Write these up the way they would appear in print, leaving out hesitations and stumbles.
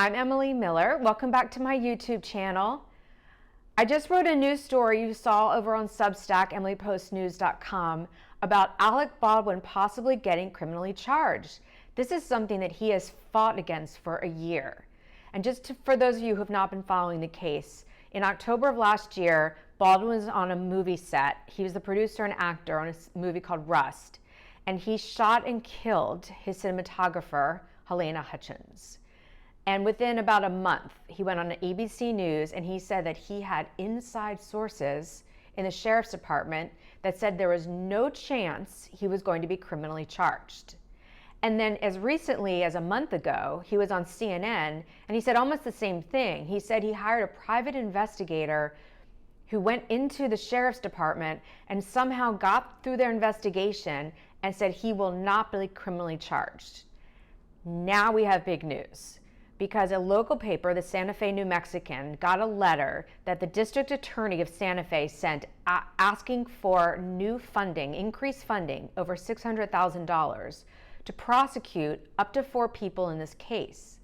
I'm Emily Miller. Welcome back to my YouTube channel. I just wrote a news story you saw over on Substack, emilypostnews.com, about Alec Baldwin possibly getting criminally charged. This is something that he has fought against for a year. And for those of you who have not been following the case, in October of last year, Baldwin was on a movie set. He was the producer and actor on a movie called Rust. And he shot and killed his cinematographer, Halyna Hutchins. And within about a month, he went on ABC News and he said that he had inside sources in the sheriff's department that said there was no chance he was going to be criminally charged. And then as recently as a month ago, he was on CNN and he said almost the same thing. He said he hired a private investigator who went into the sheriff's department and somehow got through their investigation and said he will not be criminally charged. Now we have big news, because a local paper, the Santa Fe New Mexican, got a letter that the district attorney of Santa Fe sent asking for new funding, increased funding, over $600,000 to prosecute up to 4 people in this case.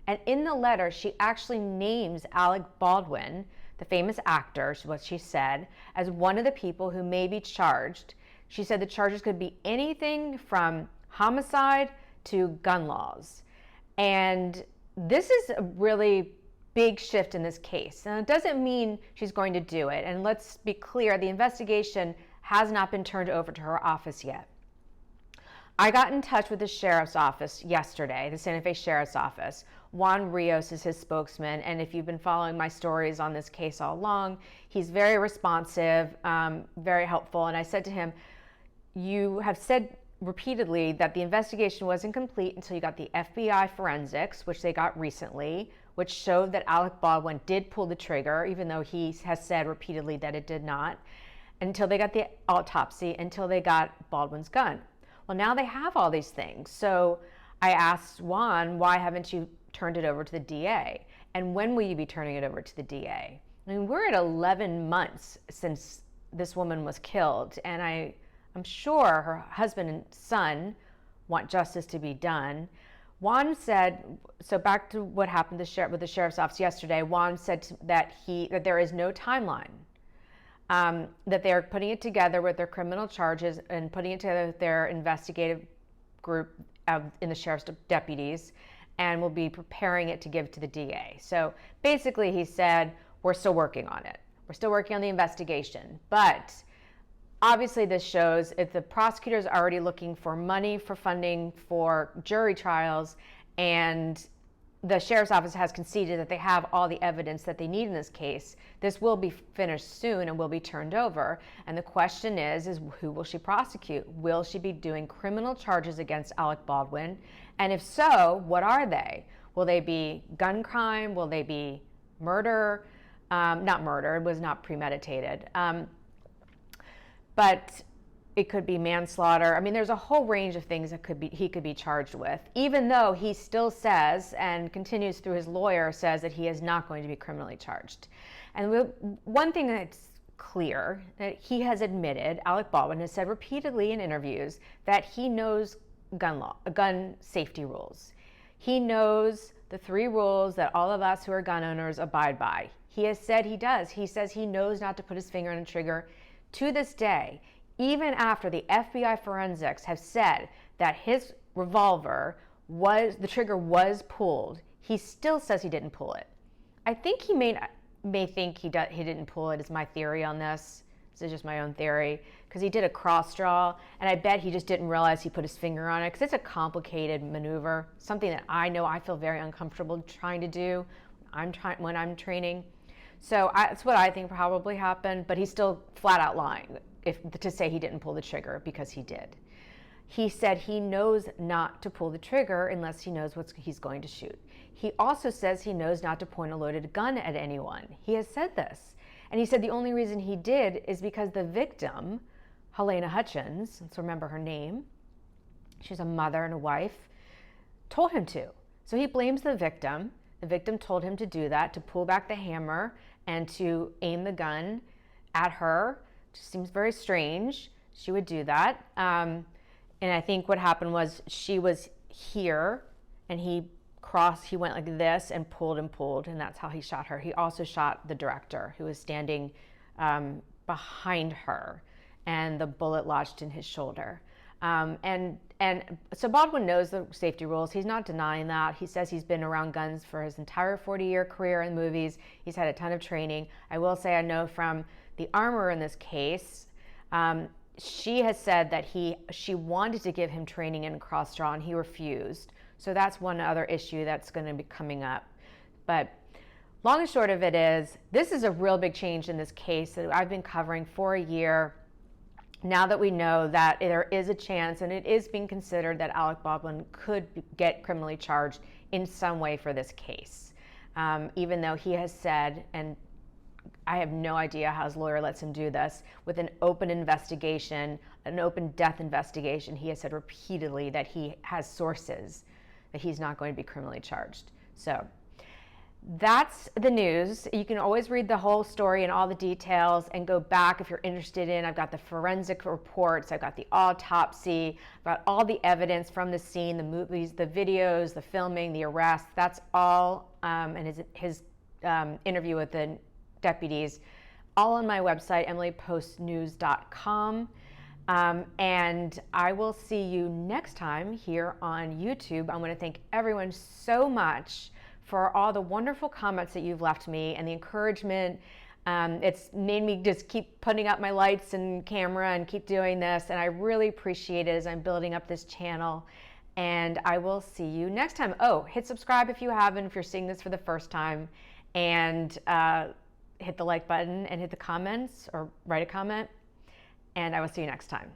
And in the letter, she actually names Alec Baldwin, the famous actor, is what she said, as one of the people who may be charged. She said the charges could be anything from homicide to gun laws. And this is a really big shift in this case. And it doesn't mean she's going to do it. And let's be clear, the investigation has not been turned over to her office yet. I got in touch with the sheriff's office yesterday, the Santa Fe Sheriff's Office. Juan Rios is his spokesman, and if you've been following my stories on this case all along, he's very responsive, very helpful. And I said to him, you have said repeatedly that the investigation wasn't complete until you got the FBI forensics, which they got recently, which showed that Alec Baldwin did pull the trigger, even though he has said repeatedly that it did not, until they got the autopsy, until they got Baldwin's gun. Well, now they have all these things. So I asked Juan, why haven't you turned it over to the DA? And when will you be turning it over to the DA? I mean, we're at 11 months since this woman was killed, and I'm sure her husband and son want justice to be done. Juan said, so back to what happened with the sheriff's office yesterday, Juan said that there is no timeline. That they're putting it together with their criminal charges and putting it together with their investigative group in the sheriff's deputies, and will be preparing it to give to the DA. So basically he said, we're still working on it. We're still working on the investigation. But obviously this shows if the prosecutor's already looking for money for funding for jury trials, and the sheriff's office has conceded that they have all the evidence that they need in this case, this will be finished soon and will be turned over. And the question is who will she prosecute? Will she be doing criminal charges against Alec Baldwin? And if so, what are they? Will they be gun crime? Will they be murder? Not murder, it was not premeditated. But it could be manslaughter. I mean, there's a whole range of things that he could be charged with, even though he still says, and continues through his lawyer, says that he is not going to be criminally charged. And one thing that's clear, that he has admitted, Alec Baldwin has said repeatedly in interviews, that he knows gun safety rules. He knows the 3 rules that all of us who are gun owners abide by. He has said he does. He says he knows not to put his finger on a trigger. To this day, even after the FBI forensics have said that his revolver the trigger was pulled, he still says he didn't pull it. I think he may think he didn't pull it, is my theory on this. This is just my own theory, because he did a cross draw, and I bet he just didn't realize he put his finger on it, because it's a complicated maneuver, something that I know I feel very uncomfortable trying to do when I'm training. So that's what I think probably happened, but he's still flat out lying to say he didn't pull the trigger, because he did. He said he knows not to pull the trigger unless he knows what he's going to shoot. He also says he knows not to point a loaded gun at anyone. He has said this. And he said the only reason he did is because the victim, Halyna Hutchins, let's remember her name, she's a mother and a wife, told him to. So he blames the victim. The victim told him to do that, to pull back the hammer and to aim the gun at her. Just seems very strange. She would do that. And I think what happened was she was here and he he went like this and pulled, and that's how he shot her. He also shot the director, who was standing behind her, and the bullet lodged in his shoulder. And so Baldwin knows the safety rules. He's not denying that. He says he's been around guns for his entire 40-year career in movies. He's had a ton of training. I will say, I know from the armorer in this case, she has said that she wanted to give him training in cross draw, and he refused. So that's one other issue that's going to be coming up. But long and short of it is, this is a real big change in this case that I've been covering for a year. Now that we know that there is a chance, and it is being considered, that Alec Baldwin could get criminally charged in some way for this case. Even though he has said, and I have no idea how his lawyer lets him do this, with an open investigation, an open death investigation, he has said repeatedly that he has sources that he's not going to be criminally charged. So that's the news. You can always read the whole story and all the details and go back if you're interested in. I've got the forensic reports, I've got the autopsy, I've got all the evidence from the scene, the movies, the videos, the filming, the arrest. That's all, and his interview with the deputies, all on my website, emilypostnews.com. And I will see you next time here on YouTube. I want to thank everyone so much for all the wonderful comments that you've left me and the encouragement. It's made me just keep putting up my lights and camera and keep doing this, and I really appreciate it as I'm building up this channel. And I will see you next time. Oh, hit subscribe if you haven't, if you're seeing this for the first time, and hit the like button and hit the comments, or write a comment, and I will see you next time.